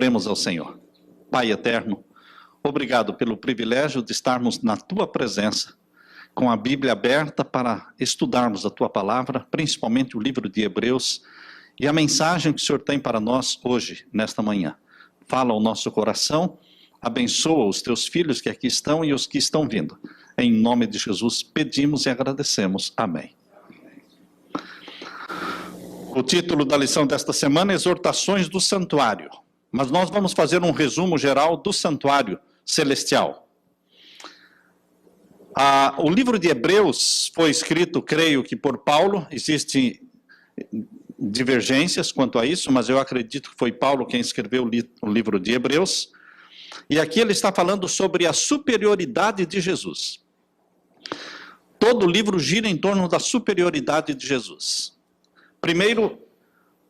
Oremos ao Senhor. Pai eterno, obrigado pelo privilégio de estarmos na Tua presença, com a Bíblia aberta para estudarmos a Tua palavra, principalmente o livro de Hebreus, e a mensagem que o Senhor tem para nós hoje, nesta manhã. Fala ao nosso coração, abençoa os Teus filhos que aqui estão e os que estão vindo. Em nome de Jesus pedimos e agradecemos. Amém. O título da lição desta semana é Exortações do Santuário. Mas nós vamos fazer um resumo geral do Santuário Celestial. O livro de Hebreus foi escrito, creio que por Paulo. Existem divergências quanto a isso, mas eu acredito que foi Paulo quem escreveu o livro de Hebreus. E aqui ele está falando sobre a superioridade de Jesus. Todo o livro gira em torno da superioridade de Jesus. Primeiro,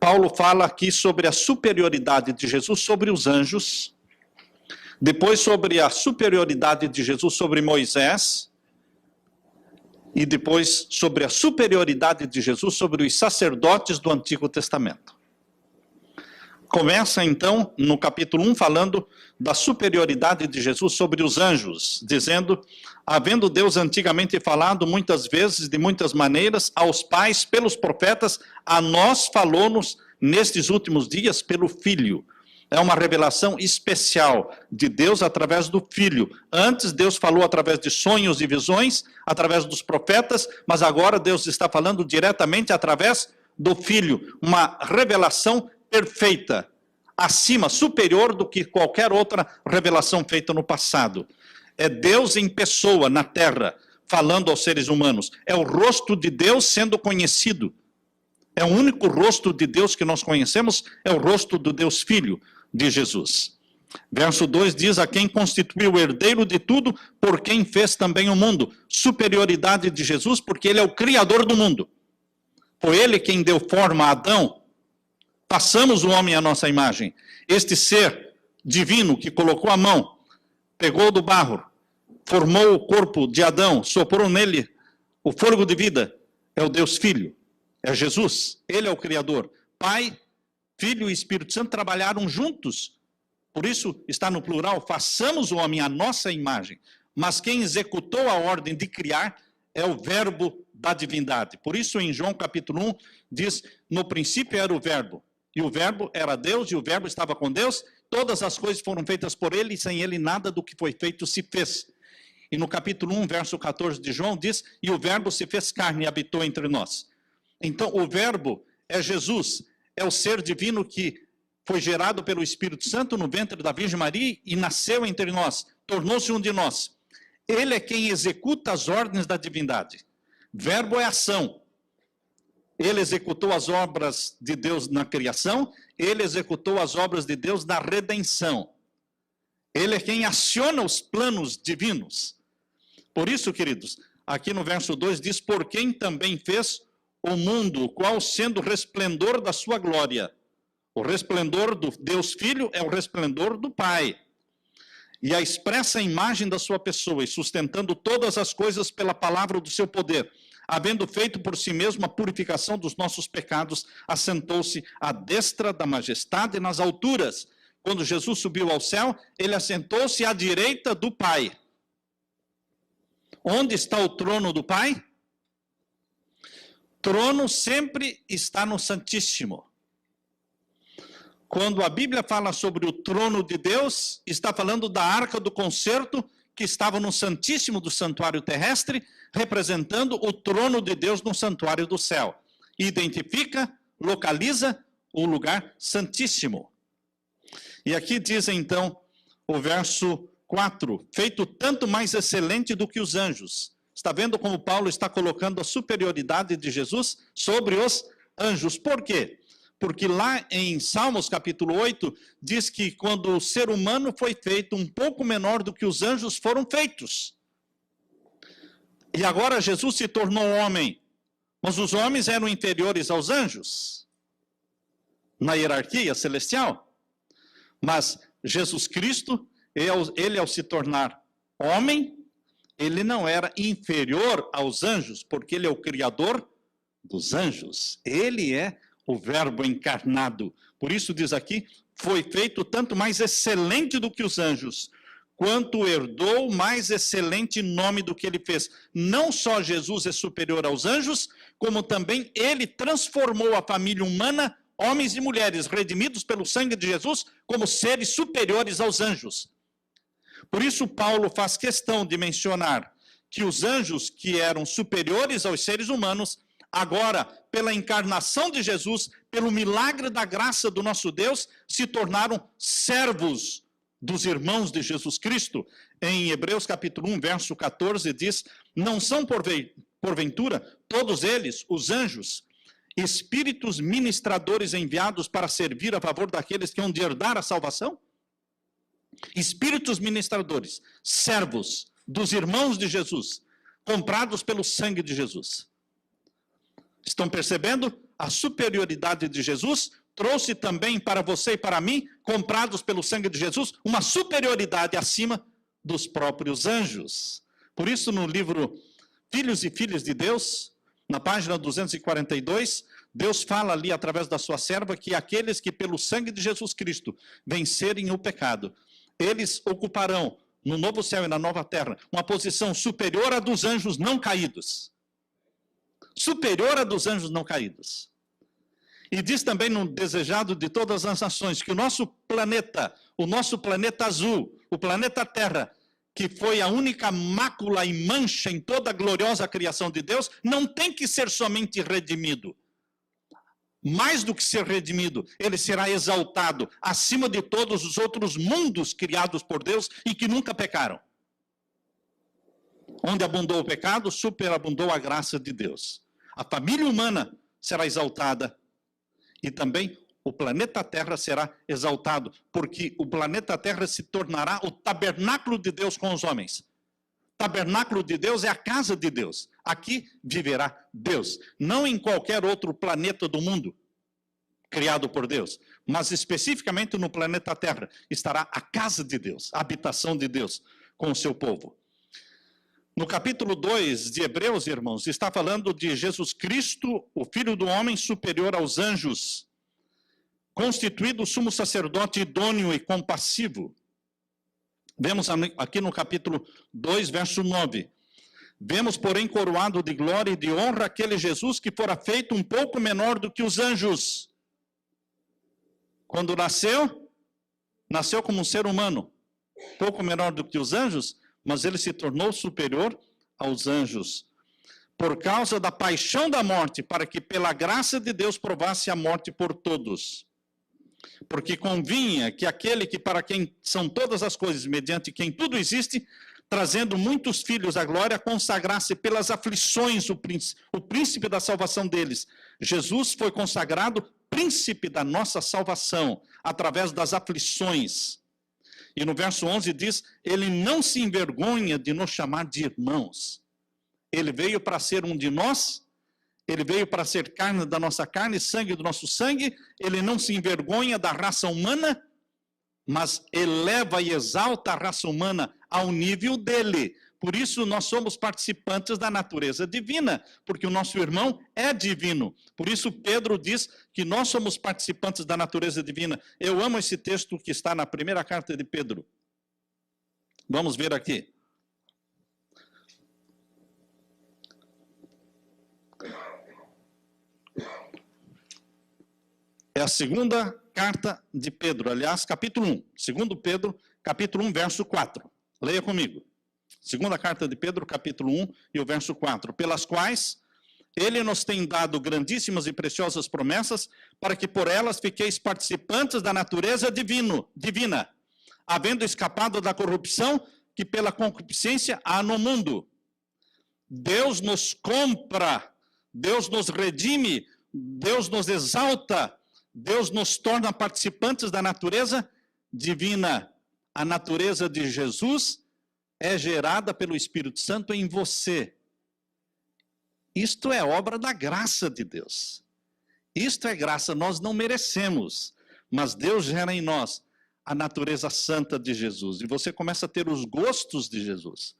Paulo fala aqui sobre a superioridade de Jesus sobre os anjos. Depois sobre a superioridade de Jesus sobre Moisés. E depois sobre a superioridade de Jesus sobre os sacerdotes do Antigo Testamento. Começa então no capítulo 1 falando da superioridade de Jesus sobre os anjos, dizendo: havendo Deus antigamente falado muitas vezes, de muitas maneiras, aos pais pelos profetas, a nós falou-nos nestes últimos dias pelo Filho. É uma revelação especial de Deus através do Filho. Antes Deus falou através de sonhos e visões, através dos profetas, mas agora Deus está falando diretamente através do Filho. Uma revelação perfeita, acima, superior do que qualquer outra revelação feita no passado. É Deus em pessoa, na terra, falando aos seres humanos. É o rosto de Deus sendo conhecido. É o único rosto de Deus que nós conhecemos, é o rosto do Deus Filho de Jesus. Verso 2 diz: a quem constituiu o herdeiro de tudo, por quem fez também o mundo. Superioridade de Jesus, porque ele é o criador do mundo. Foi ele quem deu forma a Adão. Passamos o homem à nossa imagem. Este ser divino que colocou a mão, pegou do barro, formou o corpo de Adão, soprou nele o fôlego de vida, é o Deus Filho, é Jesus. Ele é o Criador. Pai, Filho e Espírito Santo trabalharam juntos. Por isso está no plural: façamos o homem à nossa imagem. Mas quem executou a ordem de criar é o Verbo da divindade. Por isso em João capítulo 1 diz: no princípio era o Verbo. E o Verbo era Deus, e o Verbo estava com Deus. Todas as coisas foram feitas por ele, e sem ele nada do que foi feito se fez. E no capítulo 1, verso 14 de João, diz: e o Verbo se fez carne e habitou entre nós. Então, o Verbo é Jesus, é o ser divino que foi gerado pelo Espírito Santo no ventre da Virgem Maria e nasceu entre nós, tornou-se um de nós. Ele é quem executa as ordens da divindade. Verbo é ação. Ele executou as obras de Deus na criação, ele executou as obras de Deus na redenção. Ele é quem aciona os planos divinos. Por isso, queridos, aqui no verso 2 diz: por quem também fez o mundo, o qual sendo o resplendor da sua glória. O resplendor do Deus Filho é o resplendor do Pai. E a expressa imagem da sua pessoa, e sustentando todas as coisas pela palavra do seu poder, havendo feito por si mesmo a purificação dos nossos pecados, assentou-se à destra da majestade nas alturas. Quando Jesus subiu ao céu, ele assentou-se à direita do Pai. Onde está o trono do Pai? Trono sempre está no Santíssimo. Quando a Bíblia fala sobre o trono de Deus, está falando da arca do concerto que estava no Santíssimo do santuário terrestre, representando o trono de Deus no santuário do céu. Identifica, localiza o lugar santíssimo. E aqui diz então o verso 4, feito tanto mais excelente do que os anjos. Está vendo como Paulo está colocando a superioridade de Jesus sobre os anjos. Por quê? Porque lá em Salmos capítulo 8, diz que quando o ser humano foi feito um pouco menor do que os anjos foram feitos. E agora Jesus se tornou homem. Mas os homens eram inferiores aos anjos na hierarquia celestial. Mas Jesus Cristo, ele ao se tornar homem, ele não era inferior aos anjos, porque ele é o Criador dos anjos. Ele é o Verbo encarnado. Por isso diz aqui, foi feito tanto mais excelente do que os anjos, quanto herdou mais excelente nome do que ele fez. Não só Jesus é superior aos anjos, como também ele transformou a família humana, homens e mulheres, redimidos pelo sangue de Jesus, como seres superiores aos anjos. Por isso, Paulo faz questão de mencionar que os anjos, que eram superiores aos seres humanos, agora, pela encarnação de Jesus, pelo milagre da graça do nosso Deus, se tornaram servos dos irmãos de Jesus Cristo. Em Hebreus capítulo 1, verso 14, diz: não são porventura todos eles, os anjos, espíritos ministradores enviados para servir a favor daqueles que hão de herdar a salvação? Espíritos ministradores, servos dos irmãos de Jesus, comprados pelo sangue de Jesus. Estão percebendo? A superioridade de Jesus trouxe também para você e para mim, comprados pelo sangue de Jesus, uma superioridade acima dos próprios anjos. Por isso, no livro Filhos e Filhas de Deus, na página 242, Deus fala ali através da sua serva que aqueles que pelo sangue de Jesus Cristo vencerem o pecado, eles ocuparão no novo céu e na nova terra uma posição superior à dos anjos não caídos. Superior à dos anjos não caídos. E diz também no Desejado de Todas as Nações que o nosso planeta azul, o planeta Terra, que foi a única mácula e mancha em toda a gloriosa criação de Deus, não tem que ser somente redimido. Mais do que ser redimido, ele será exaltado acima de todos os outros mundos criados por Deus e que nunca pecaram. Onde abundou o pecado, superabundou a graça de Deus. A família humana será exaltada e também o planeta Terra será exaltado, porque o planeta Terra se tornará o tabernáculo de Deus com os homens. Tabernáculo de Deus é a casa de Deus. Aqui viverá Deus, não em qualquer outro planeta do mundo criado por Deus, mas especificamente no planeta Terra estará a casa de Deus, a habitação de Deus com o seu povo. No capítulo 2 de Hebreus, irmãos, está falando de Jesus Cristo, o Filho do Homem superior aos anjos, constituído sumo sacerdote idôneo e compassivo. Vemos aqui no capítulo 2, verso 9. Vemos, porém, coroado de glória e de honra aquele Jesus que fora feito um pouco menor do que os anjos. Quando nasceu como um ser humano, pouco menor do que os anjos, mas ele se tornou superior aos anjos. Por causa da paixão da morte, para que pela graça de Deus provasse a morte por todos. Porque convinha que aquele que para quem são todas as coisas, mediante quem tudo existe, trazendo muitos filhos à glória, consagrasse pelas aflições o príncipe da salvação deles. Jesus foi consagrado príncipe da nossa salvação, através das aflições. E no verso 11 diz, ele não se envergonha de nos chamar de irmãos. Ele veio para ser um de nós, ele veio para ser carne da nossa carne, sangue do nosso sangue, ele não se envergonha da raça humana, mas eleva e exalta a raça humana ao nível dele. Por isso nós somos participantes da natureza divina, porque o nosso irmão é divino. Por isso Pedro diz que nós somos participantes da natureza divina. Eu amo esse texto que está na primeira carta de Pedro. Vamos ver aqui. É a segunda carta de Pedro, aliás, capítulo 1. Segundo Pedro, capítulo 1, verso 4. Leia comigo. Segunda carta de Pedro, capítulo 1 e o verso 4. Pelas quais ele nos tem dado grandíssimas e preciosas promessas, para que por elas fiqueis participantes da natureza divina, havendo escapado da corrupção que pela concupiscência há no mundo. Deus nos compra, Deus nos redime, Deus nos exalta, Deus nos torna participantes da natureza divina. A natureza de Jesus é gerada pelo Espírito Santo em você. Isto é obra da graça de Deus. Isto é graça, nós não merecemos, mas Deus gera em nós a natureza santa de Jesus. E você começa a ter os gostos de Jesus,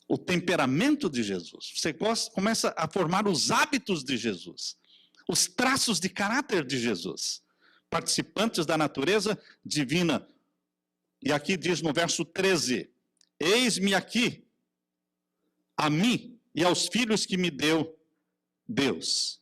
o temperamento de Jesus. Você começa a formar os hábitos de Jesus, os traços de caráter de Jesus. participantes da natureza divina. E aqui diz no verso 13, eis-me aqui, a mim e aos filhos que me deu Deus.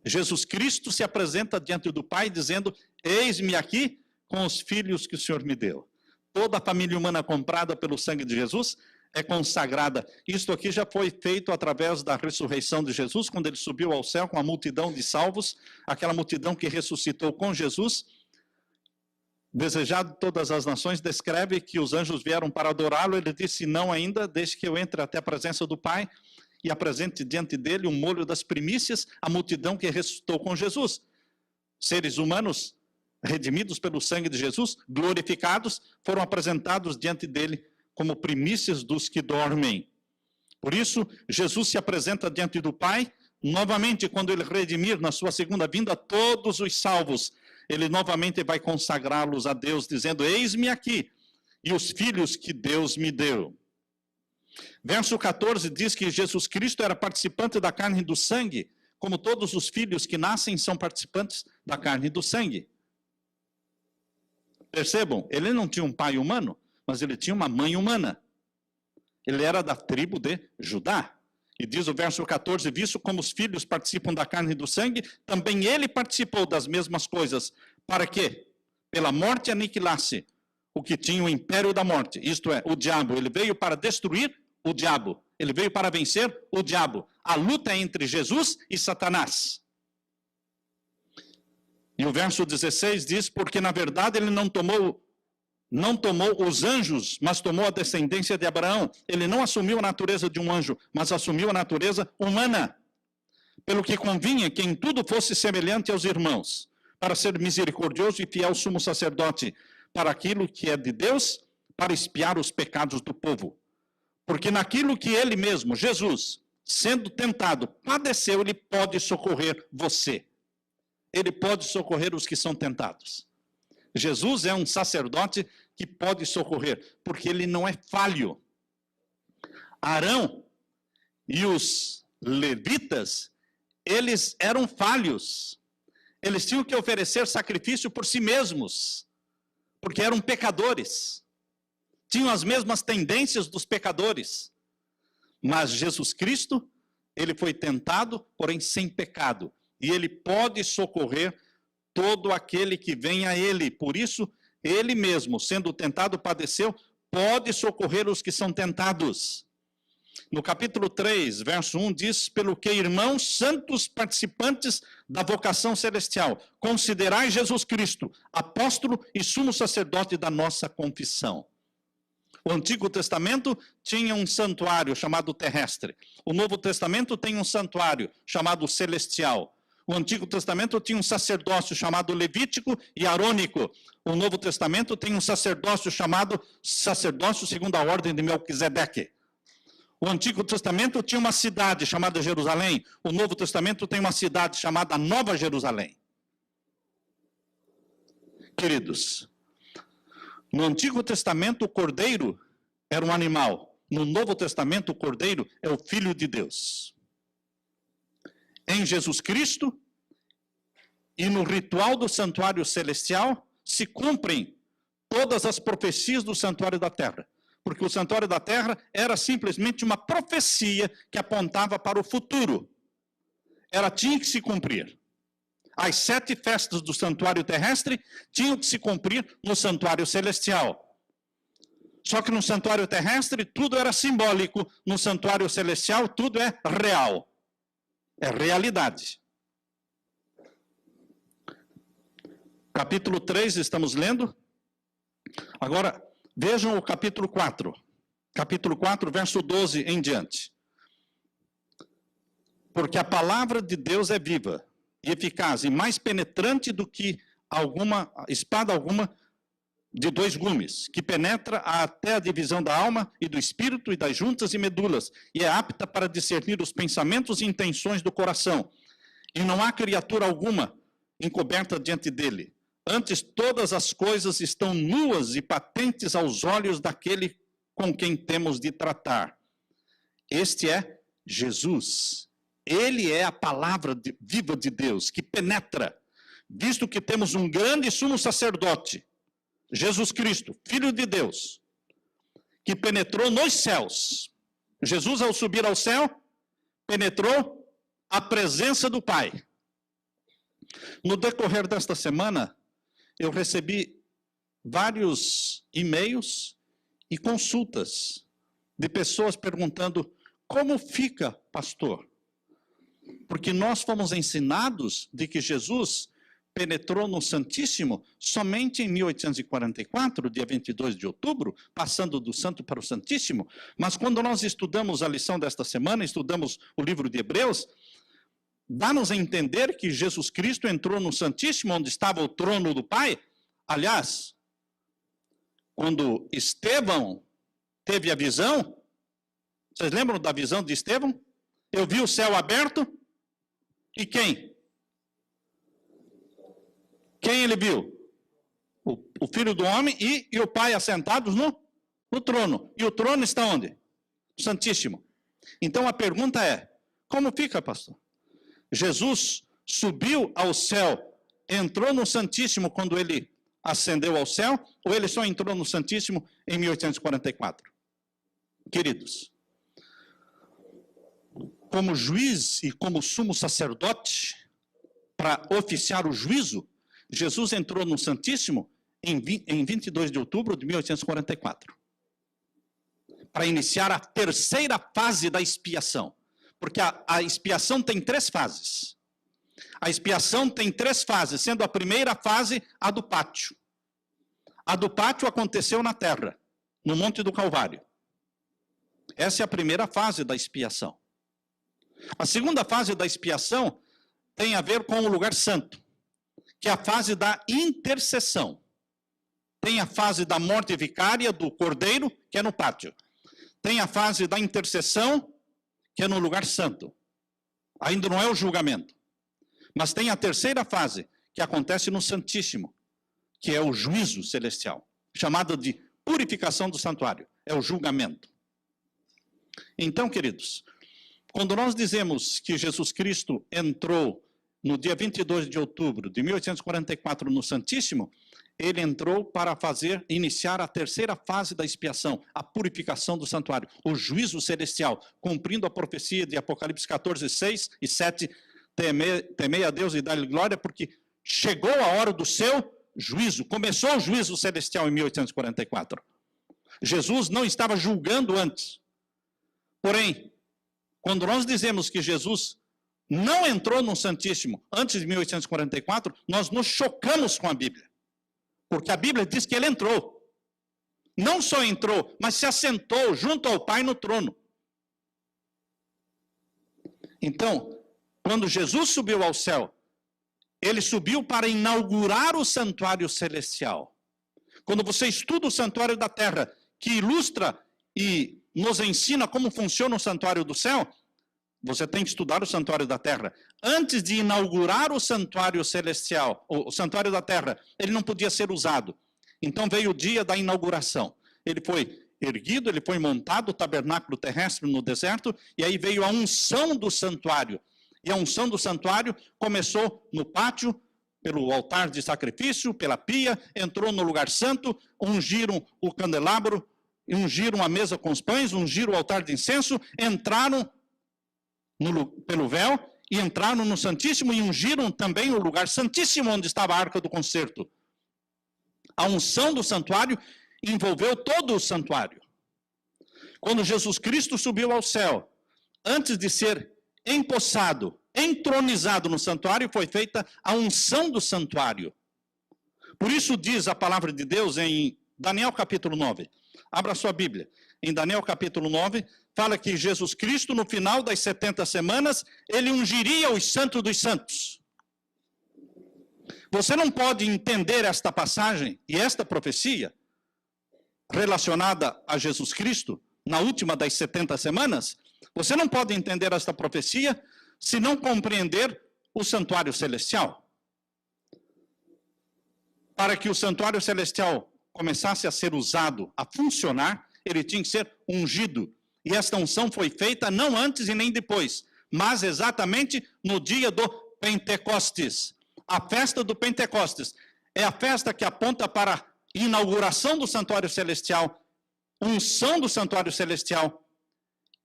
Jesus Cristo se apresenta diante do Pai dizendo, eis-me aqui com os filhos que o Senhor me deu. Toda a família humana comprada pelo sangue de Jesus é consagrada. Isto aqui já foi feito através da ressurreição de Jesus, quando ele subiu ao céu com a multidão de salvos, aquela multidão que ressuscitou com Jesus, desejado de todas as nações, descreve que os anjos vieram para adorá-lo. Ele disse, não ainda, deixe que eu entre até a presença do Pai e apresente diante dele um molho das primícias, a multidão que ressuscitou com Jesus. Seres humanos redimidos pelo sangue de Jesus, glorificados, foram apresentados diante dele como primícias dos que dormem. Por isso, Jesus se apresenta diante do Pai, novamente, quando ele redimir na sua segunda vinda todos os salvos, ele novamente vai consagrá-los a Deus, dizendo, eis-me aqui, e os filhos que Deus me deu. Verso 14 diz que Jesus Cristo era participante da carne e do sangue, como todos os filhos que nascem são participantes da carne e do sangue. Percebam, ele não tinha um pai humano, mas ele tinha uma mãe humana. Ele era da tribo de Judá. E diz o verso 14, visto como os filhos participam da carne e do sangue, também ele participou das mesmas coisas, para que, pela morte, aniquilasse o que tinha o império da morte, isto é, o diabo. Ele veio para destruir o diabo. Ele veio para vencer o diabo. A luta é entre Jesus e Satanás. E o verso 16 diz, porque na verdade ele não tomou os anjos, mas tomou a descendência de Abraão. Ele não assumiu a natureza de um anjo, mas assumiu a natureza humana. Pelo que convinha que em tudo fosse semelhante aos irmãos, para ser misericordioso e fiel sumo sacerdote, para aquilo que é de Deus, para expiar os pecados do povo. Porque naquilo que ele mesmo, Jesus, sendo tentado, padeceu, ele pode socorrer você. Ele pode socorrer os que são tentados. Jesus é um sacerdote que pode socorrer, porque ele não é falho. Arão e os levitas, eles eram falhos. Eles tinham que oferecer sacrifício por si mesmos, porque eram pecadores. Tinham as mesmas tendências dos pecadores. Mas Jesus Cristo, ele foi tentado, porém sem pecado. E ele pode socorrer todo aquele que vem a ele. Por isso, ele mesmo, sendo tentado, padeceu, pode socorrer os que são tentados. No capítulo 3, verso 1, diz, pelo que, irmãos santos participantes da vocação celestial, considerai Jesus Cristo, apóstolo e sumo sacerdote da nossa confissão. O Antigo Testamento tinha um santuário chamado terrestre. O Novo Testamento tem um santuário chamado celestial. O Antigo Testamento tinha um sacerdócio chamado levítico e arônico. O Novo Testamento tem um sacerdócio chamado sacerdócio segundo a ordem de Melquisedeque. O Antigo Testamento tinha uma cidade chamada Jerusalém. O Novo Testamento tem uma cidade chamada Nova Jerusalém. Queridos, no Antigo Testamento o cordeiro era um animal. No Novo Testamento o cordeiro é o Filho de Deus. Em Jesus Cristo e no ritual do santuário celestial se cumprem todas as profecias do santuário da terra. Porque o santuário da terra era simplesmente uma profecia que apontava para o futuro. Ela tinha que se cumprir. As 7 festas do santuário terrestre tinham que se cumprir no santuário celestial. Só que no santuário terrestre tudo era simbólico, no santuário celestial tudo é real. É realidade. Capítulo 3, estamos lendo. Agora, vejam o capítulo 4. Capítulo 4, verso 12 em diante. Porque a palavra de Deus é viva e eficaz e mais penetrante do que espada alguma de 2 gumes, que penetra até a divisão da alma e do espírito e das juntas e medulas, e é apta para discernir os pensamentos e intenções do coração. E não há criatura alguma encoberta diante dele. Antes, todas as coisas estão nuas e patentes aos olhos daquele com quem temos de tratar. Este é Jesus. Ele é a palavra viva de Deus, que penetra. visto que temos um grande sumo sacerdote, Jesus Cristo, Filho de Deus, que penetrou nos céus. Jesus, ao subir ao céu, penetrou a presença do Pai. No decorrer desta semana, eu recebi vários e-mails e consultas de pessoas perguntando: como fica, pastor? Porque nós fomos ensinados de que Jesus penetrou no Santíssimo somente em 1844, dia 22 de outubro, passando do Santo para o Santíssimo. Mas quando nós estudamos a lição desta semana, estudamos o livro de Hebreus, dá-nos a entender que Jesus Cristo entrou no Santíssimo, onde estava o trono do Pai. Aliás, quando Estevão teve a visão, vocês lembram da visão de Estevão? Eu vi o céu aberto, e quem? Quem ele viu? O Filho do Homem e o Pai assentados no trono. E o trono está onde? Santíssimo. Então a pergunta é: como fica, pastor? Jesus subiu ao céu, entrou no Santíssimo quando ele ascendeu ao céu, ou ele só entrou no Santíssimo em 1844? Queridos, como juiz e como sumo sacerdote, para oficiar o juízo, Jesus entrou no Santíssimo em 22 de outubro de 1844. Para iniciar a terceira fase da expiação. Porque a expiação tem 3 fases. A expiação tem 3 fases, sendo a primeira fase a do pátio. A do pátio aconteceu na terra, no Monte do Calvário. Essa é a primeira fase da expiação. A segunda fase da expiação tem a ver com o lugar santo, que é a fase da intercessão. Tem a fase da morte vicária do cordeiro, que é no pátio. Tem a fase da intercessão, que é no lugar santo. Ainda não é o julgamento. Mas tem a terceira fase, que acontece no Santíssimo, que é o juízo celestial, chamado de purificação do santuário. É o julgamento. Então, queridos, quando nós dizemos que Jesus Cristo entrou no dia 22 de outubro de 1844 no Santíssimo, ele entrou para iniciar a terceira fase da expiação, a purificação do santuário, o juízo celestial, cumprindo a profecia de Apocalipse 14, 6 e 7, temei a Deus e dá-lhe glória, porque chegou a hora do seu juízo, começou o juízo celestial em 1844. Jesus não estava julgando antes. Porém, quando nós dizemos que Jesus não entrou no Santíssimo antes de 1844, nós nos chocamos com a Bíblia. Porque a Bíblia diz que ele entrou. Não só entrou, mas se assentou junto ao Pai no trono. Então, quando Jesus subiu ao céu, ele subiu para inaugurar o santuário celestial. Quando você estuda o santuário da terra, que ilustra e nos ensina como funciona o santuário do céu, você tem que estudar o santuário da terra. Antes de inaugurar o santuário celestial, o santuário da terra, ele não podia ser usado. Então veio o dia da inauguração. Ele foi erguido, ele foi montado, o tabernáculo terrestre no deserto, e aí veio a unção do santuário. E a unção do santuário começou no pátio, pelo altar de sacrifício, pela pia, entrou no lugar santo, ungiram o candelabro, ungiram a mesa com os pães, ungiram o altar de incenso, entraram pelo véu e entraram no Santíssimo e ungiram também o lugar santíssimo onde estava a Arca do Concerto. A unção do santuário envolveu todo o santuário. Quando Jesus Cristo subiu ao céu, antes de ser empossado, entronizado no santuário, foi feita a unção do santuário. Por isso diz a palavra de Deus em Daniel capítulo 9. Abra sua Bíblia. Em Daniel capítulo 9, fala que Jesus Cristo, no final das 70 semanas, ele ungiria os santos dos santos. Você não pode entender esta passagem e esta profecia relacionada a Jesus Cristo, na última das 70 semanas, você não pode entender esta profecia se não compreender o santuário celestial. Para que o santuário celestial começasse a ser usado, a funcionar, ele tinha que ser ungido. E esta unção foi feita não antes e nem depois, mas exatamente no dia do Pentecostes. a festa do Pentecostes é a festa que aponta para a inauguração do santuário celestial, unção do santuário celestial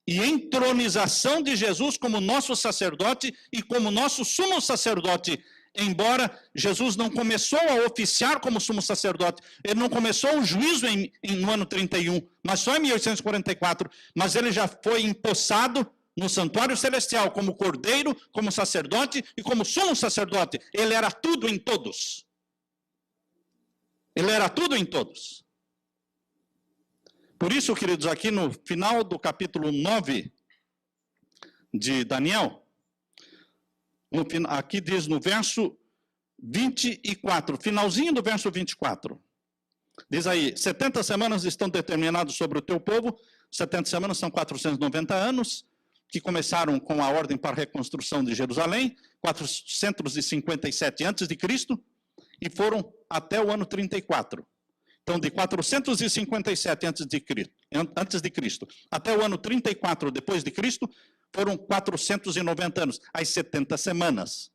e entronização de Jesus como nosso sacerdote e como nosso sumo sacerdote. Embora Jesus não começou a oficiar como sumo sacerdote, ele não começou o juízo no ano 31, mas só em 1844, mas ele já foi empossado no santuário celestial como cordeiro, como sacerdote e como sumo sacerdote. Ele era tudo em todos. Ele era tudo em todos. Por isso, queridos, aqui no final do capítulo 9 de Daniel, aqui diz no verso 24, finalzinho do verso 24. Diz aí, 70 semanas estão determinadas sobre o teu povo, 70 semanas são 490 anos, que começaram com a ordem para a reconstrução de Jerusalém, 457 a.C., e foram até o ano 34. Então, de 457 antes de Cristo até o ano 34 depois de Cristo, foram 490 anos, as 70 semanas.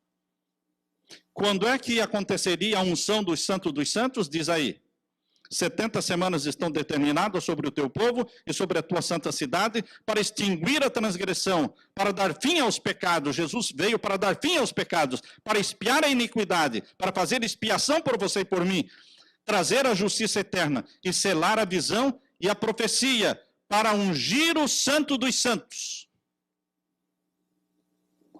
Quando é que aconteceria a unção dos santos dos santos? Diz aí, 70 semanas estão determinadas sobre o teu povo e sobre a tua santa cidade, para extinguir a transgressão, para dar fim aos pecados. Jesus veio para dar fim aos pecados, para expiar a iniquidade, para fazer expiação por você e por mim, trazer a justiça eterna e selar a visão e a profecia, para ungir o santo dos santos.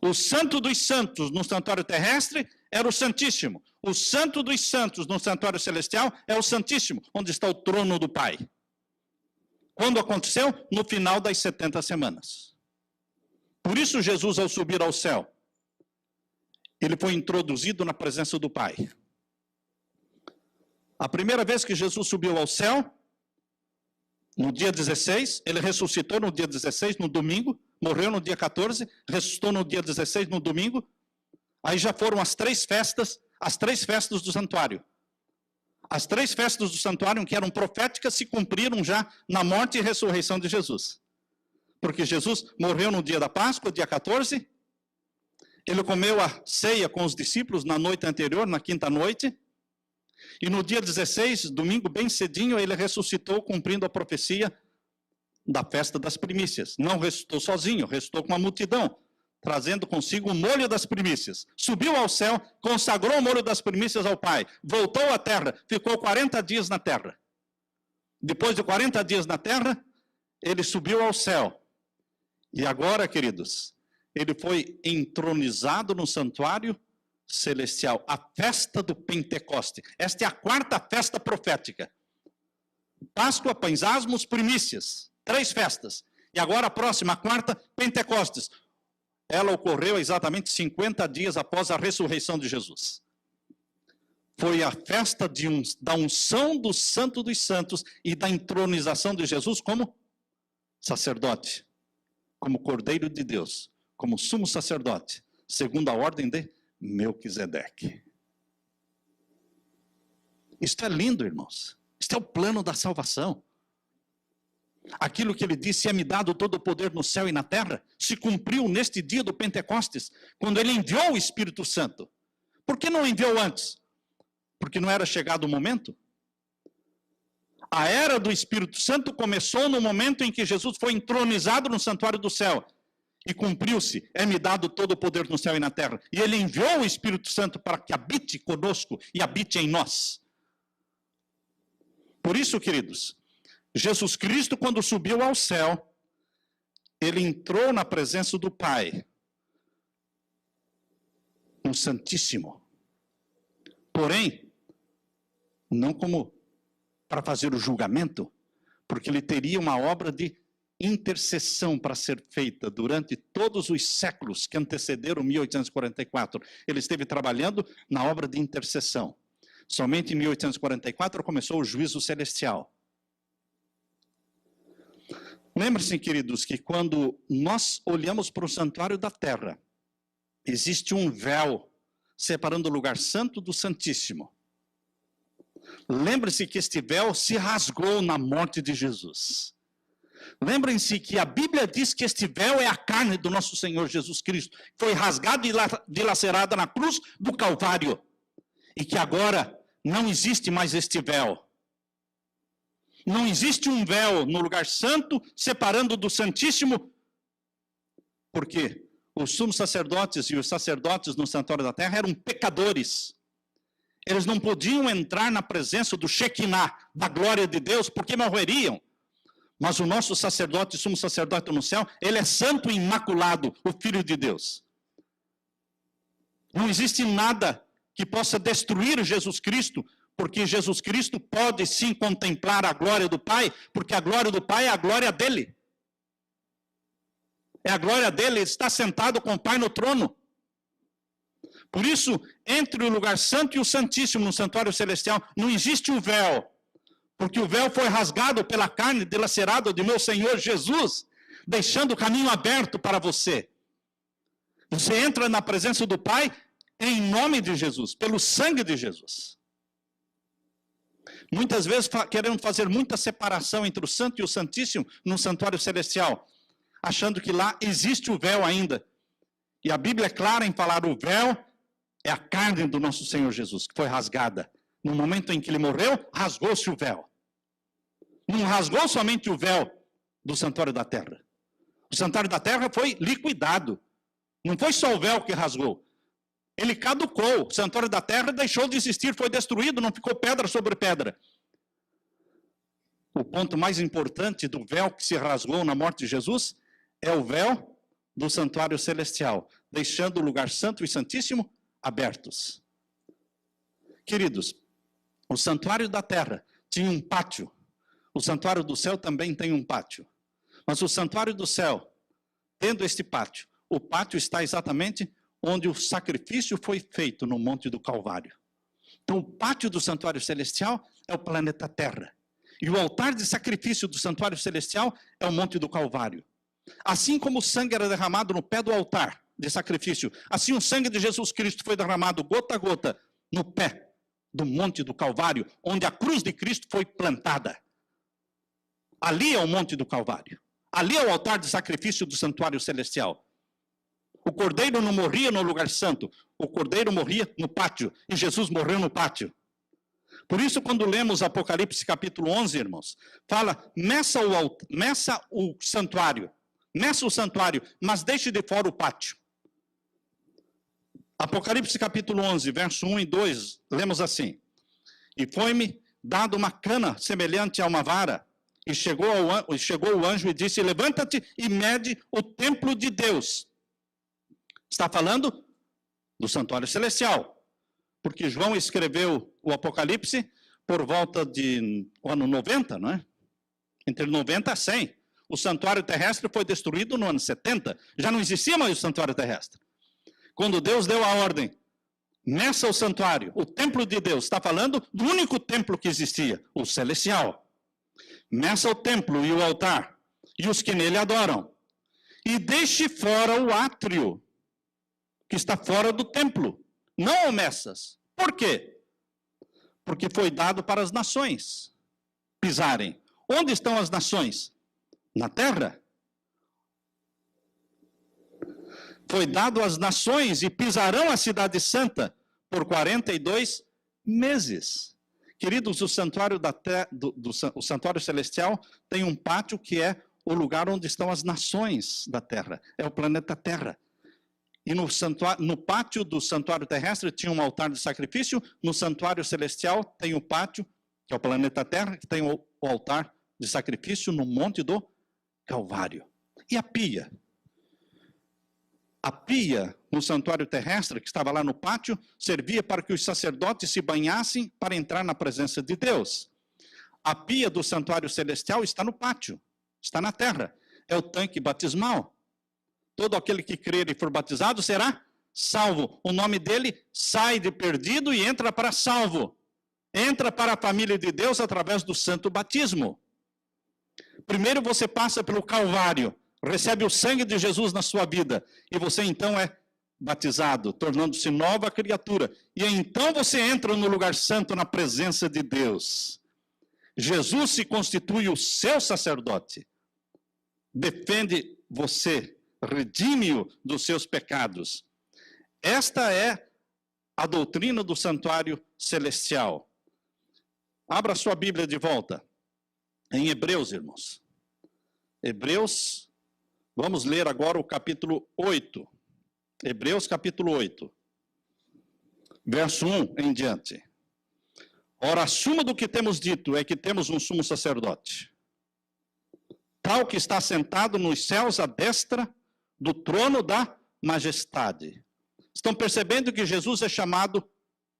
O santo dos santos no santuário terrestre era o Santíssimo. O santo dos santos no santuário celestial é o Santíssimo, onde está o trono do Pai. Quando aconteceu? No final das 70 semanas. Por isso Jesus, ao subir ao céu, ele foi introduzido na presença do Pai. A primeira vez que Jesus subiu ao céu, no dia 16, ele ressuscitou no dia 16, no domingo, morreu no dia 14, ressuscitou no dia 16, no domingo. Aí já foram as três festas do santuário. As três festas do santuário, que eram proféticas, se cumpriram já na morte e ressurreição de Jesus. Porque Jesus morreu no dia da Páscoa, dia 14, ele comeu a ceia com os discípulos na noite anterior, na quinta noite, e no dia 16, domingo bem cedinho, ele ressuscitou cumprindo a profecia da festa das primícias. Não ressuscitou sozinho, ressuscitou com uma multidão, trazendo consigo o molho das primícias. Subiu ao céu, consagrou o molho das primícias ao Pai, voltou à terra, ficou 40 dias na terra. Depois de 40 dias na terra, ele subiu ao céu. E agora, queridos, ele foi entronizado no santuário celestial, a festa do Pentecoste. Esta é a quarta festa profética. Páscoa, Pães Asmos, primícias. 3 festas. E agora a próxima, a quarta, Pentecostes. Ela ocorreu exatamente 50 dias após a ressurreição de Jesus. Foi a festa da unção do Santo dos Santos e da entronização de Jesus como sacerdote, como Cordeiro de Deus, como sumo sacerdote, segundo a ordem de Melquisedeque. Isto é lindo, irmãos. Isto é o plano da salvação. Aquilo que ele disse, é-me dado todo o poder no céu e na terra, se cumpriu neste dia do Pentecostes, quando ele enviou o Espírito Santo. Por que não enviou antes? Porque não era chegado o momento. A era do Espírito Santo começou no momento em que Jesus foi entronizado no santuário do céu. E cumpriu-se, é-me dado todo o poder no céu e na terra. E ele enviou o Espírito Santo para que habite conosco e habite em nós. Por isso, queridos, Jesus Cristo, quando subiu ao céu, ele entrou na presença do Pai, no Santíssimo. Porém, não como para fazer o julgamento, porque ele teria uma obra de intercessão para ser feita durante todos os séculos que antecederam 1844. Ele esteve trabalhando na obra de intercessão. Somente em 1844 começou o juízo celestial. Lembre-se, queridos, que quando nós olhamos para o santuário da terra, existe um véu separando o lugar santo do santíssimo. Lembre-se que este véu se rasgou na morte de Jesus. Lembrem-se que a Bíblia diz que este véu é a carne do nosso Senhor Jesus Cristo. Foi rasgada e dilacerada na cruz do Calvário. E que agora não existe mais este véu. Não existe um véu no lugar santo separando do Santíssimo. Porque os sumos sacerdotes e os sacerdotes no santuário da terra eram pecadores. Eles não podiam entrar na presença do Shekinah, da glória de Deus, porque morreriam. Mas o nosso sacerdote, sumo sacerdote no céu, ele é santo e imaculado, o Filho de Deus. Não existe nada que possa destruir Jesus Cristo, porque Jesus Cristo pode sim contemplar a glória do Pai, porque a glória do Pai é a glória dele. É a glória dele, ele está sentado com o Pai no trono. Por isso, entre o lugar santo e o santíssimo, no santuário celestial, não existe o véu. Porque o véu foi rasgado pela carne dilacerada de meu Senhor Jesus, deixando o caminho aberto para você. Você entra na presença do Pai em nome de Jesus, pelo sangue de Jesus. Muitas vezes queremos fazer muita separação entre o santo e o santíssimo no santuário celestial, achando que lá existe o véu ainda. E a Bíblia é clara em falar o véu é a carne do nosso Senhor Jesus, que foi rasgada. No momento em que ele morreu, rasgou-se o véu. Não rasgou somente o véu do santuário da terra. O santuário da terra foi liquidado. Não foi só o véu que rasgou. Ele caducou. O santuário da terra deixou de existir, foi destruído, não ficou pedra sobre pedra. O ponto mais importante do véu que se rasgou na morte de Jesus é o véu do santuário celestial, deixando o lugar santo e santíssimo abertos. Queridos, o santuário da terra tinha um pátio. O santuário do céu também tem um pátio. Mas o santuário do céu, tendo este pátio, o pátio está exatamente onde o sacrifício foi feito no Monte do Calvário. Então, o pátio do santuário celestial é o planeta Terra. E o altar de sacrifício do santuário celestial é o Monte do Calvário. Assim como o sangue era derramado no pé do altar de sacrifício, assim o sangue de Jesus Cristo foi derramado gota a gota no pé do Monte do Calvário, onde a cruz de Cristo foi plantada. Ali é o Monte do Calvário. Ali é o altar de sacrifício do santuário celestial. O cordeiro não morria no lugar santo, o cordeiro morria no pátio, e Jesus morreu no pátio. Por isso, quando lemos Apocalipse capítulo 11, irmãos, fala, meça o santuário, mas deixe de fora o pátio. Apocalipse capítulo 11, verso 1 e 2, lemos assim, e foi-me dado uma cana semelhante a uma vara, e chegou o anjo e disse, levanta-te e mede o templo de Deus. Está falando do santuário celestial, porque João escreveu o Apocalipse por volta de o ano 90, não é? Entre 90 a 100. O santuário terrestre foi destruído no ano 70, já não existia mais o santuário terrestre. Quando Deus deu a ordem, meça o santuário, o templo de Deus, está falando do único templo que existia, o celestial. Meça o templo e o altar, e os que nele adoram. E deixe fora o átrio, que está fora do templo. Não o meças. Por quê? Porque foi dado para as nações pisarem. Onde estão as nações? Na terra. Foi dado às nações e pisarão a cidade santa por 42 meses. Queridos, o santuário, o santuário celestial tem um pátio que é o lugar onde estão as nações da terra. É o planeta Terra. E no pátio do santuário terrestre tinha um altar de sacrifício, no santuário celestial tem o pátio, que é o planeta Terra, que tem o altar de sacrifício no Monte do Calvário. E a pia? A pia no santuário terrestre, que estava lá no pátio, servia para que os sacerdotes se banhassem para entrar na presença de Deus. A pia do santuário celestial está no pátio, está na terra. É o tanque batismal. Todo aquele que crer e for batizado será salvo. O nome dele sai de perdido e entra para salvo. Entra para a família de Deus através do santo batismo. Primeiro você passa pelo Calvário, recebe o sangue de Jesus na sua vida, e você então é batizado, tornando-se nova criatura. E então você entra no lugar santo, na presença de Deus. Jesus se constitui o seu sacerdote. defende você, redime-o dos seus pecados. Esta é a doutrina do santuário celestial. Abra sua Bíblia de volta, em Hebreus, irmãos. Hebreus, vamos ler agora o capítulo 8. Hebreus, capítulo 8. Verso 1 em diante. Ora, a suma do que temos dito é que temos um sumo sacerdote, tal que está sentado nos céus à destra do trono da majestade. Estão percebendo que Jesus é chamado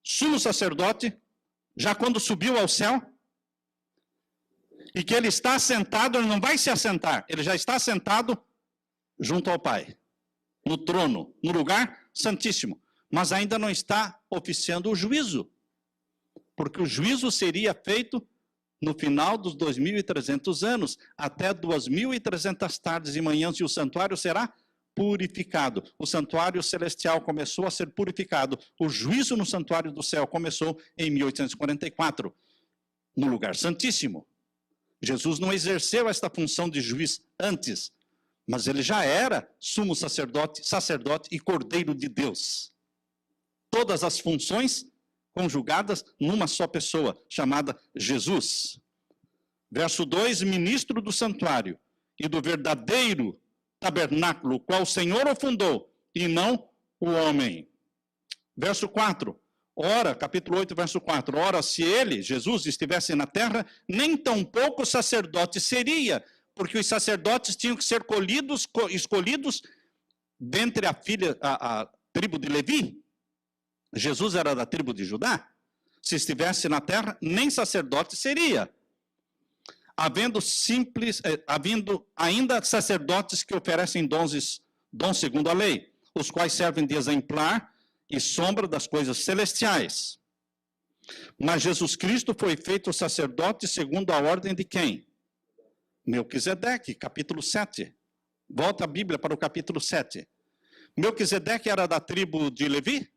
sumo sacerdote já quando subiu ao céu? E que ele está assentado, ele não vai se assentar, ele já está assentado junto ao Pai, no trono, no lugar santíssimo, mas ainda não está oficiando o juízo, porque o juízo seria feito no final dos 2.300 anos, até 2.300 tardes e manhãs, e o santuário será purificado. O santuário celestial começou a ser purificado. O juízo no santuário do céu começou em 1844, no lugar santíssimo. Jesus não exerceu esta função de juiz antes, mas ele já era sumo sacerdote e cordeiro de Deus. Todas as funções conjugadas numa só pessoa, chamada Jesus. Verso 2, ministro do santuário e do verdadeiro tabernáculo, o qual o Senhor o fundou, e não o homem. Verso 4, ora, capítulo 8, verso 4, ora, se ele, Jesus, estivesse na terra, nem tampouco sacerdote seria, porque os sacerdotes tinham que ser escolhidos dentre a tribo de Levi. Jesus era da tribo de Judá. Se estivesse na terra, nem sacerdote seria. Havendo ainda sacerdotes que oferecem dons segundo a lei, os quais servem de exemplar e sombra das coisas celestiais. Mas Jesus Cristo foi feito sacerdote segundo a ordem de quem? Melquisedeque, capítulo 7. Volta a Bíblia para o capítulo 7. Melquisedeque era da tribo de Levi?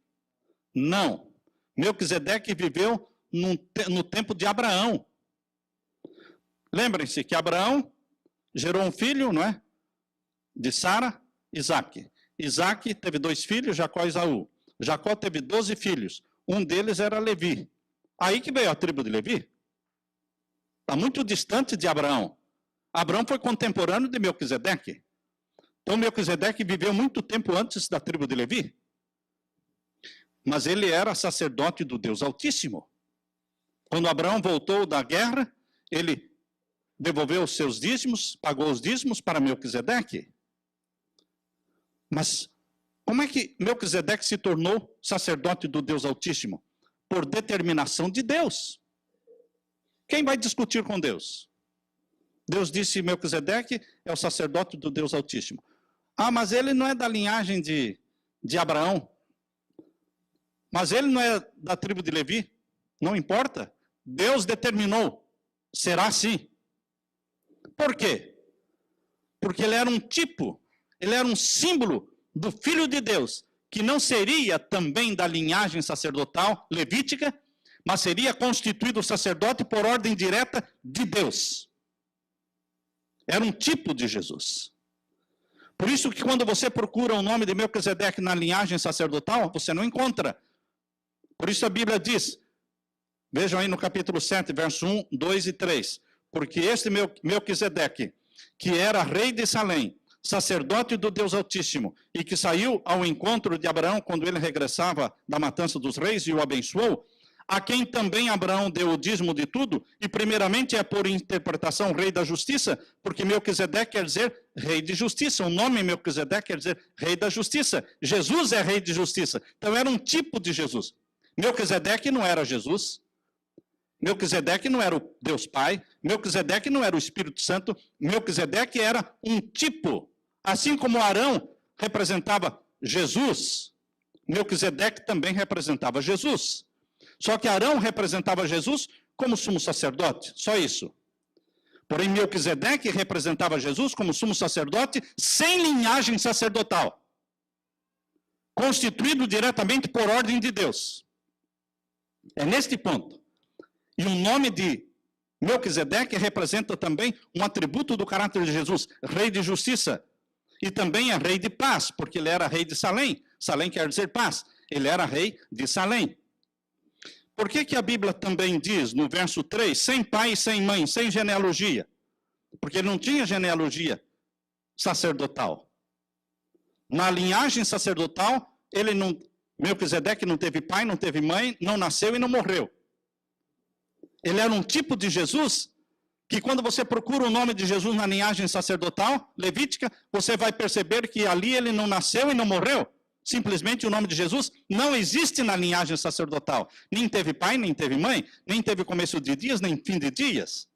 Não. Melquisedeque viveu no tempo de Abraão. Lembrem-se que Abraão gerou um filho, não é? De Sara, Isaque. Isaque teve 2 filhos, Jacó e Esaú. Jacó teve 12 filhos. Um deles era Levi. Aí que veio a tribo de Levi. Está muito distante de Abraão. Abraão foi contemporâneo de Melquisedeque. Então Melquisedeque viveu muito tempo antes da tribo de Levi. Mas ele era sacerdote do Deus Altíssimo. Quando Abraão voltou da guerra, ele devolveu os seus dízimos, pagou os dízimos para Melquisedeque. Mas como é que Melquisedeque se tornou sacerdote do Deus Altíssimo? Por determinação de Deus. Quem vai discutir com Deus? Deus disse, Melquisedeque é o sacerdote do Deus Altíssimo. Ah, mas ele não é da linhagem de Abraão. Mas ele não é da tribo de Levi. Não importa. Deus determinou. Será assim. Por quê? Porque ele era um tipo, ele era um símbolo do Filho de Deus, que não seria também da linhagem sacerdotal levítica, mas seria constituído sacerdote por ordem direta de Deus. Era um tipo de Jesus. Por isso que quando você procura o nome de Melquisedeque na linhagem sacerdotal, você não encontra. Por isso a Bíblia diz, vejam aí no capítulo 7, verso 1, 2 e 3, porque este Melquisedeque, que era rei de Salém, sacerdote do Deus Altíssimo, e que saiu ao encontro de Abraão quando ele regressava da matança dos reis e o abençoou, a quem também Abraão deu o dízimo de tudo, e primeiramente é por interpretação rei da justiça, porque Melquisedeque quer dizer rei de justiça, o nome Melquisedeque quer dizer rei da justiça, Jesus é rei de justiça, então era um tipo de Jesus. Melquisedeque não era Jesus, Melquisedeque não era o Deus Pai, Melquisedeque não era o Espírito Santo, Melquisedeque era um tipo. Assim como Arão representava Jesus, Melquisedeque também representava Jesus. Só que Arão representava Jesus como sumo sacerdote, só isso. Porém, Melquisedeque representava Jesus como sumo sacerdote sem linhagem sacerdotal, constituído diretamente por ordem de Deus. É neste ponto. E o nome de Melquisedeque representa também um atributo do caráter de Jesus, rei de justiça. E também é rei de paz, porque ele era rei de Salém. Salém quer dizer paz. Ele era rei de Salém. Por que a Bíblia também diz, no verso 3, sem pai e sem mãe, sem genealogia? Porque ele não tinha genealogia sacerdotal. Na linhagem sacerdotal, Melquisedeque não teve pai, não teve mãe, não nasceu e não morreu. Ele era um tipo de Jesus que quando você procura o nome de Jesus na linhagem sacerdotal, levítica, você vai perceber que ali ele não nasceu e não morreu. Simplesmente o nome de Jesus não existe na linhagem sacerdotal. Nem teve pai, nem teve mãe, nem teve começo de dias, nem fim de dias.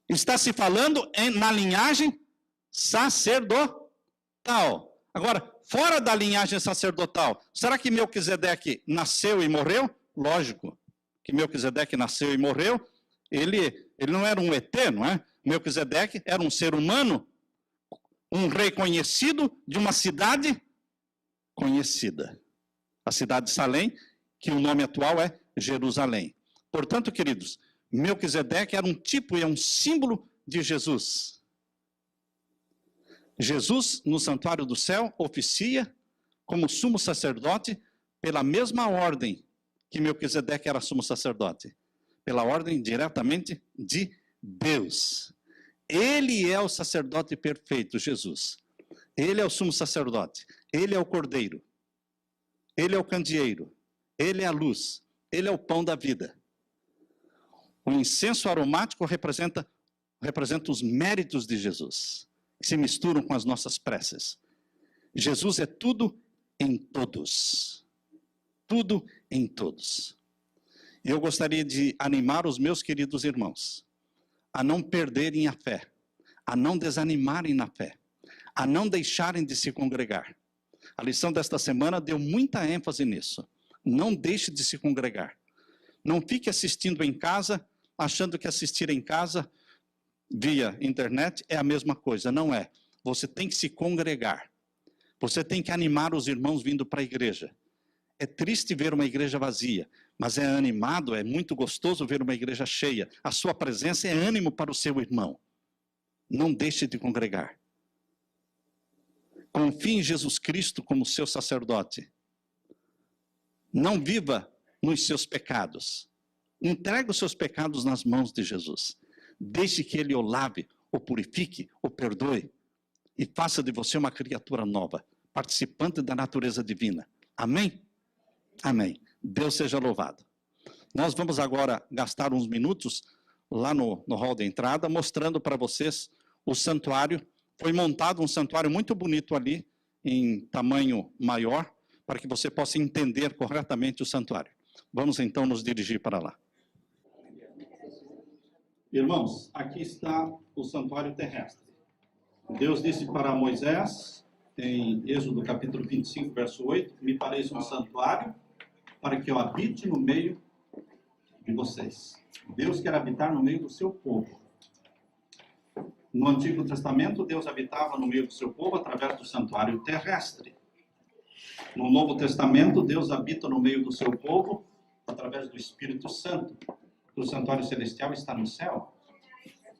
Está se falando na linhagem sacerdotal. Agora, fora da linhagem sacerdotal, será que Melquisedeque nasceu e morreu? Lógico que Melquisedeque nasceu e morreu. Ele não era um ET, não é? Melquisedeque era um ser humano, um rei conhecido de uma cidade conhecida. A cidade de Salém, que o nome atual é Jerusalém. Portanto, queridos, Melquisedeque era um tipo e é um símbolo de Jesus. Jesus, no santuário do céu, oficia como sumo sacerdote pela mesma ordem que Melquisedeque era sumo sacerdote. Pela ordem diretamente de Deus. Ele é o sacerdote perfeito, Jesus. Ele é o sumo sacerdote. Ele é o cordeiro. Ele é o candeeiro. Ele é a luz. Ele é o pão da vida. O incenso aromático representa os méritos de Jesus, que se misturam com as nossas preces. Jesus é tudo em todos. Tudo em todos. Eu gostaria de animar os meus queridos irmãos a não perderem a fé, a não desanimarem na fé, a não deixarem de se congregar. A lição desta semana deu muita ênfase nisso. Não deixe de se congregar. Não fique assistindo em casa, achando que assistir em casa via internet é a mesma coisa. Não é. Você tem que se congregar. Você tem que animar os irmãos vindo para a igreja. É triste ver uma igreja vazia, mas é animado, é muito gostoso ver uma igreja cheia. A sua presença é ânimo para o seu irmão. Não deixe de congregar. Confie em Jesus Cristo como seu sacerdote. Não viva nos seus pecados. Entregue os seus pecados nas mãos de Jesus. Deixe que Ele o lave, o purifique, o perdoe e faça de você uma criatura nova, participante da natureza divina. Amém? Amém. Deus seja louvado. Nós vamos agora gastar uns minutos lá no hall de entrada, mostrando para vocês o santuário. Foi montado um santuário muito bonito ali, em tamanho maior, para que você possa entender corretamente o santuário. Vamos então nos dirigir para lá. Irmãos, aqui está o santuário terrestre. Deus disse para Moisés, em Êxodo capítulo 25, verso 8, me pareça um santuário para que eu habite no meio de vocês. Deus quer habitar no meio do seu povo. No Antigo Testamento, Deus habitava no meio do seu povo através do santuário terrestre. No Novo Testamento, Deus habita no meio do seu povo através do Espírito Santo. O santuário celestial está no céu,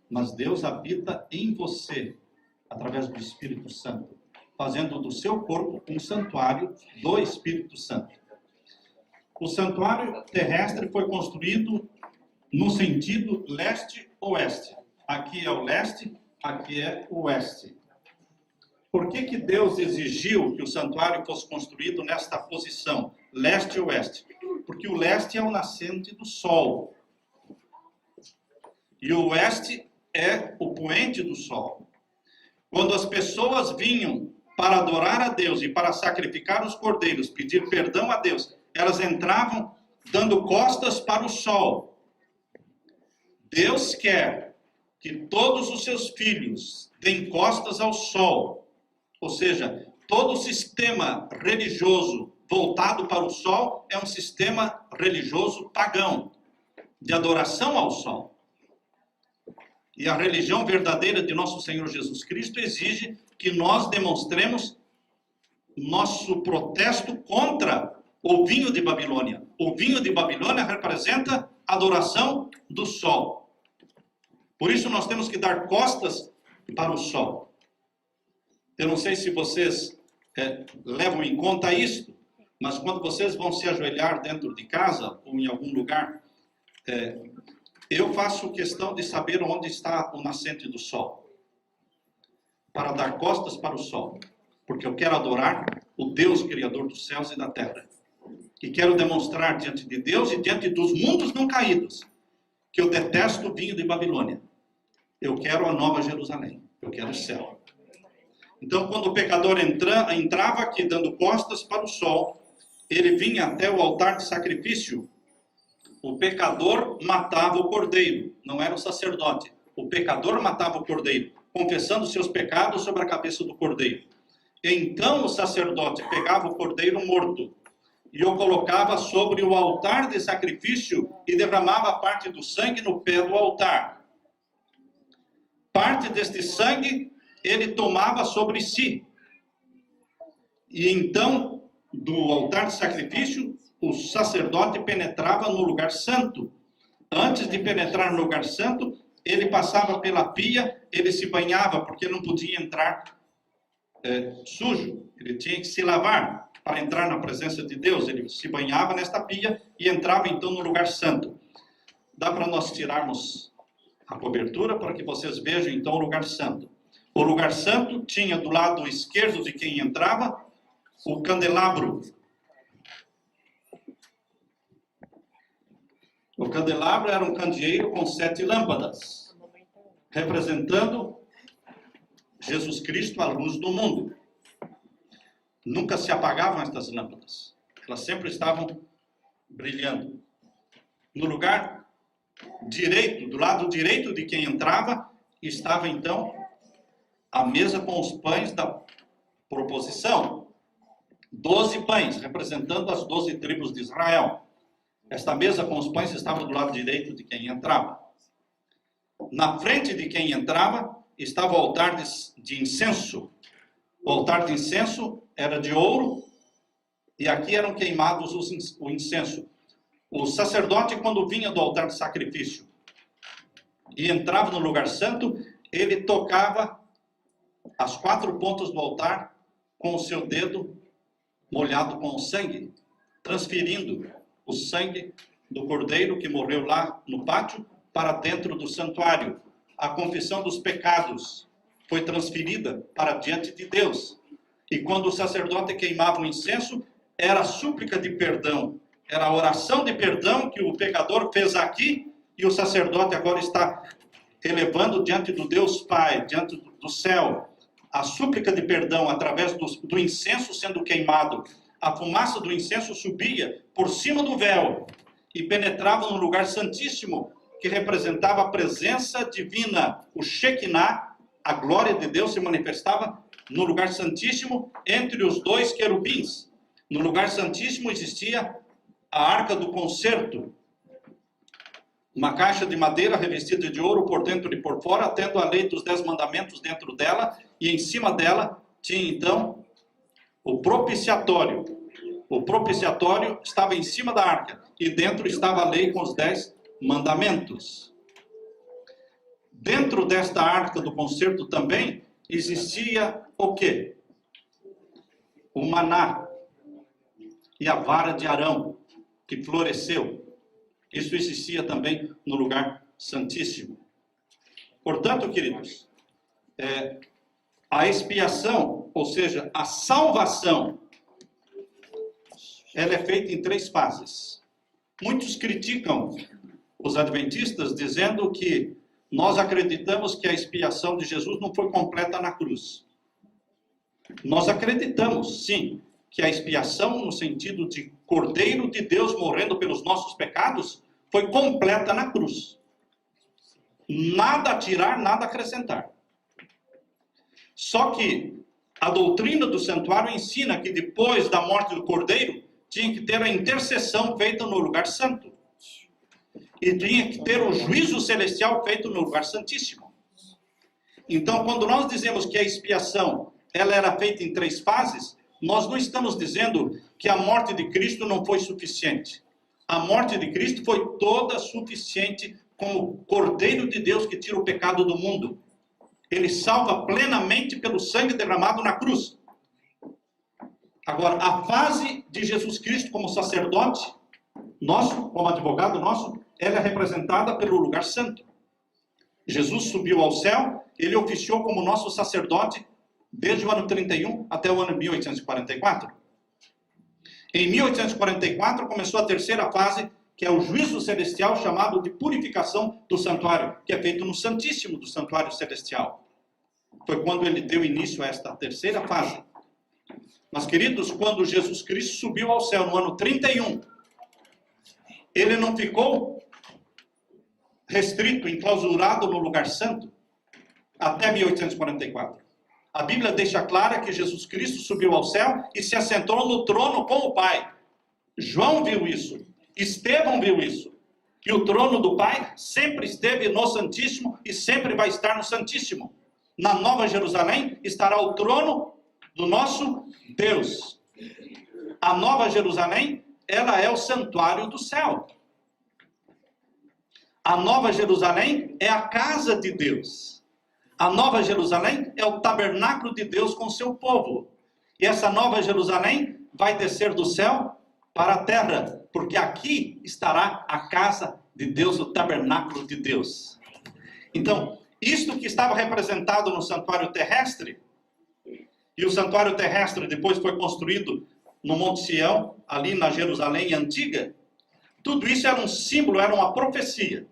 mas Deus habita em você através do Espírito Santo, fazendo do seu corpo um santuário do Espírito Santo. O santuário terrestre foi construído no sentido leste-oeste. Aqui é o leste, aqui é o oeste. Por que Deus exigiu que o santuário fosse construído nesta posição, leste e oeste? Porque o leste é o nascente do sol. E o oeste é o poente do sol. Quando as pessoas vinham para adorar a Deus e para sacrificar os cordeiros, pedir perdão a Deus, elas entravam dando costas para o sol. Deus quer que todos os seus filhos deem costas ao sol. Ou seja, todo o sistema religioso voltado para o sol é um sistema religioso pagão, de adoração ao sol. E a religião verdadeira de nosso Senhor Jesus Cristo exige que nós demonstremos nosso protesto contra o vinho de Babilônia. O vinho de Babilônia representa adoração do sol. Por isso nós temos que dar costas para o sol. Eu não sei se vocês levam em conta isso, mas quando vocês vão se ajoelhar dentro de casa ou em algum lugar, eu faço questão de saber onde está o nascente do sol, para dar costas para o sol, porque eu quero adorar o Deus Criador dos céus e da terra. E quero demonstrar diante de Deus e diante dos mundos não caídos que eu detesto o vinho de Babilônia. Eu quero a nova Jerusalém. Eu quero o céu. Então, quando o pecador entrava aqui dando costas para o sol, ele vinha até o altar de sacrifício. O pecador matava o cordeiro, não era o sacerdote. O pecador matava o cordeiro, confessando seus pecados sobre a cabeça do cordeiro. Então o sacerdote pegava o cordeiro morto e o colocava sobre o altar de sacrifício e derramava parte do sangue no pé do altar. Parte deste sangue ele tomava sobre si. E então, do altar de sacrifício, o sacerdote penetrava no lugar santo. Antes de penetrar no lugar santo, ele passava pela pia, ele se banhava, porque não podia entrar sujo. Ele tinha que se lavar para entrar na presença de Deus. Ele se banhava nesta pia e entrava então no lugar santo. Dá para nós tirarmos a cobertura para que vocês vejam então o lugar santo. O lugar santo tinha do lado esquerdo de quem entrava o candelabro. O candelabro era um candeeiro com 7 lâmpadas, representando Jesus Cristo, a luz do mundo. Nunca se apagavam estas lâmpadas. Elas sempre estavam brilhando. No lugar direito, do lado direito de quem entrava, estava então a mesa com os pães da proposição. 12 pães, representando as 12 tribos de Israel. Esta mesa com os pães estava do lado direito de quem entrava. Na frente de quem entrava estava o altar de incenso. O altar de incenso era de ouro e aqui eram queimados o incenso. O sacerdote, quando vinha do altar de sacrifício e entrava no lugar santo, ele tocava as 4 pontas do altar com o seu dedo molhado com o sangue, transferindo o sangue do cordeiro que morreu lá no pátio para dentro do santuário. A confissão dos pecados foi transferida para diante de Deus. E quando o sacerdote queimava o incenso, era a súplica de perdão, era a oração de perdão que o pecador fez aqui, e o sacerdote agora está elevando diante do Deus Pai, diante do céu, a súplica de perdão através do incenso sendo queimado. A fumaça do incenso subia por cima do véu e penetrava no lugar santíssimo, que representava a presença divina. O Shekinah, a glória de Deus, se manifestava no lugar santíssimo entre os 2 querubins. No lugar santíssimo existia a arca do concerto, uma caixa de madeira revestida de ouro por dentro e por fora, tendo a lei dos 10 mandamentos dentro dela, e em cima dela tinha então o propiciatório. O propiciatório estava em cima da arca, e dentro estava a lei com os 10 mandamentos. Dentro desta arca do concerto também existia o quê? O maná e a vara de Arão, que floresceu. Isso existia também no lugar santíssimo. Portanto, queridos, a expiação, ou seja, a salvação, ela é feita em 3 fases. Muitos criticam os adventistas dizendo que nós acreditamos que a expiação de Jesus não foi completa na cruz. Nós acreditamos, sim, que a expiação, no sentido de Cordeiro de Deus morrendo pelos nossos pecados, foi completa na cruz. Nada a tirar, nada a acrescentar. Só que a doutrina do santuário ensina que depois da morte do Cordeiro, tinha que ter a intercessão feita no lugar santo. E tinha que ter o juízo celestial feito no lugar santíssimo. Então, quando nós dizemos que a expiação ela era feita em 3 fases, nós não estamos dizendo que a morte de Cristo não foi suficiente. A morte de Cristo foi toda suficiente como Cordeiro de Deus que tira o pecado do mundo. Ele salva plenamente pelo sangue derramado na cruz. Agora, a fase de Jesus Cristo como sacerdote nosso, como advogado nosso, ela é representada pelo lugar santo. Jesus subiu ao céu, ele oficiou como nosso sacerdote desde o ano 31 até o ano 1844. Em 1844 começou a terceira fase, que é o juízo celestial, chamado de purificação do santuário, que é feito no Santíssimo do Santuário Celestial. Foi quando ele deu início a esta terceira fase. Mas, queridos, quando Jesus Cristo subiu ao céu no ano 31, ele não ficou restrito, enclausurado no lugar santo até 1844. A Bíblia deixa clara que Jesus Cristo subiu ao céu e se assentou no trono com o Pai. João viu isso. Estevão viu isso. Que o trono do Pai sempre esteve no Santíssimo e sempre vai estar no Santíssimo. Na Nova Jerusalém estará o trono do nosso Deus. A Nova Jerusalém, ela é o santuário do céu. A Nova Jerusalém é a casa de Deus. A Nova Jerusalém é o tabernáculo de Deus com seu povo. E essa Nova Jerusalém vai descer do céu para a terra, porque aqui estará a casa de Deus, o tabernáculo de Deus. Então, isto que estava representado no santuário terrestre, e o santuário terrestre depois foi construído no Monte Sião, ali na Jerusalém antiga, tudo isso era um símbolo, era uma profecia.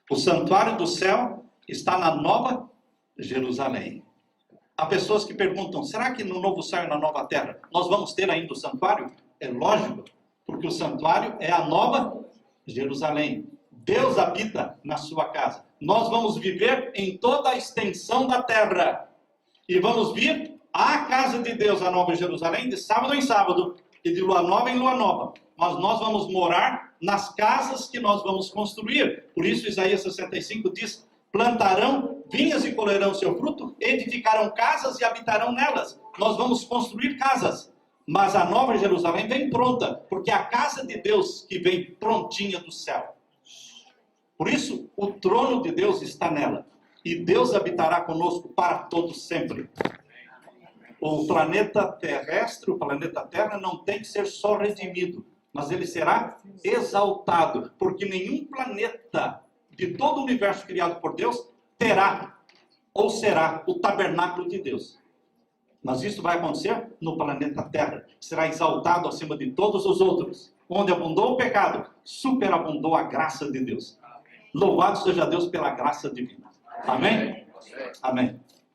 O santuário do céu está na Nova Jerusalém. Há pessoas que perguntam, será que no novo céu e na nova terra nós vamos ter ainda o santuário? É lógico, porque o santuário é a Nova Jerusalém. Deus habita na sua casa. Nós vamos viver em toda a extensão da terra. E vamos vir à casa de Deus, a Nova Jerusalém, de sábado em sábado, e de lua nova em lua nova. Mas nós vamos morar nas casas que nós vamos construir. Por isso Isaías 65 diz, plantarão vinhas e colherão seu fruto, edificarão casas e habitarão nelas. Nós vamos construir casas. Mas a Nova Jerusalém vem pronta, porque é a casa de Deus que vem prontinha do céu. Por isso, o trono de Deus está nela. E Deus habitará conosco para todos sempre. O planeta terrestre, o planeta Terra, não tem que ser só redimido, mas ele será exaltado, porque nenhum planeta de todo o universo criado por Deus terá ou será o tabernáculo de Deus. Mas isso vai acontecer no planeta Terra, que será exaltado acima de todos os outros. Onde abundou o pecado, superabundou a graça de Deus. Louvado seja Deus pela graça divina. Amém? Amém.